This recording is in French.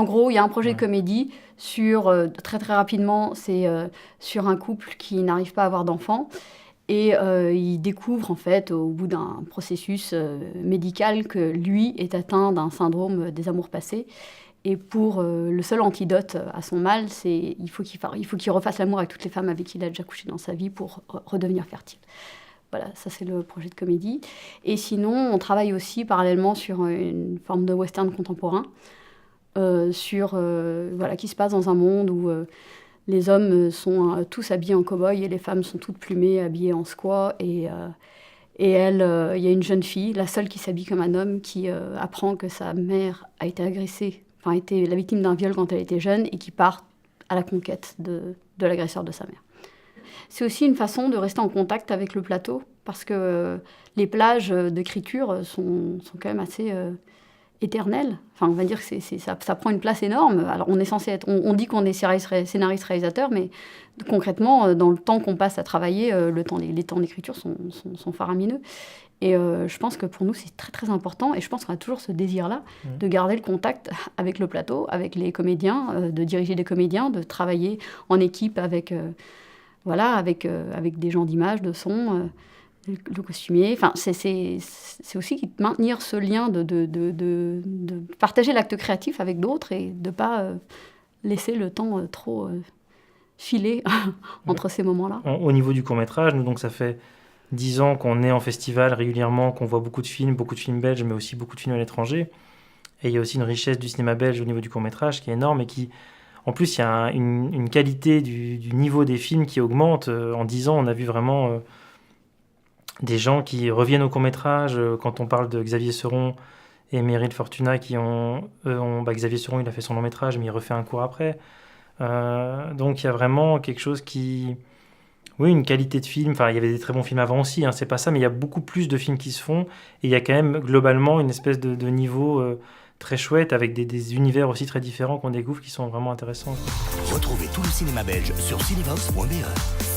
En gros, il y a un projet de comédie sur, très très rapidement, c'est sur un couple qui n'arrive pas à avoir d'enfants. Et il découvre en fait, au bout d'un processus médical, que lui est atteint d'un syndrome des amours passés. Et pour le seul antidote à son mal, c'est il faut qu'il refasse l'amour avec toutes les femmes avec qui il a déjà couché dans sa vie pour redevenir fertile. Voilà, ça c'est le projet de comédie. Et sinon, on travaille aussi parallèlement sur une forme de western contemporain, qui se passe dans un monde où les hommes sont tous habillés en cow-boy et les femmes sont toutes plumées, habillées en squaw. Et elle, il y a une jeune fille, la seule qui s'habille comme un homme, qui apprend que sa mère a été agressée, a été la victime d'un viol quand elle était jeune, et qui part à la conquête de l'agresseur de sa mère. C'est aussi une façon de rester en contact avec le plateau, parce que les plages d'écriture sont quand même assez éternelles. Enfin, on va dire que ça prend une place énorme. Alors, on est censé être... On dit qu'on est scénariste-réalisateur, mais concrètement, dans le temps qu'on passe à travailler, les temps d'écriture sont faramineux. Et je pense que pour nous, c'est très, très important. Et je pense qu'on a toujours ce désir-là de garder le contact avec le plateau, avec les comédiens, de diriger des comédiens, de travailler en équipe avec des gens d'image, de son, le costumier. Enfin, c'est aussi maintenir ce lien de partager l'acte créatif avec d'autres et de ne pas laisser le temps trop filer entre ces moments-là. Au niveau du court-métrage, nous, donc, ça fait 10 ans qu'on est en festival régulièrement, qu'on voit beaucoup de films belges, mais aussi beaucoup de films à l'étranger. Et il y a aussi une richesse du cinéma belge au niveau du court-métrage qui est énorme et qui... En plus, il y a une qualité du niveau des films qui augmente. En 10 ans, on a vu vraiment des gens qui reviennent au court-métrage. Quand on parle de Xavier Seron et Meryl Fortuna, Xavier Seron, il a fait son long-métrage, mais il refait un court après. Donc, il y a vraiment quelque chose qui... Oui, une qualité de film. Enfin, il y avait des très bons films avant aussi, c'est pas ça, mais il y a beaucoup plus de films qui se font. Et il y a quand même, globalement, une espèce de niveau... très chouette, avec des univers aussi très différents qu'on découvre qui sont vraiment intéressants. Retrouvez tout le cinéma belge sur cinevox.be.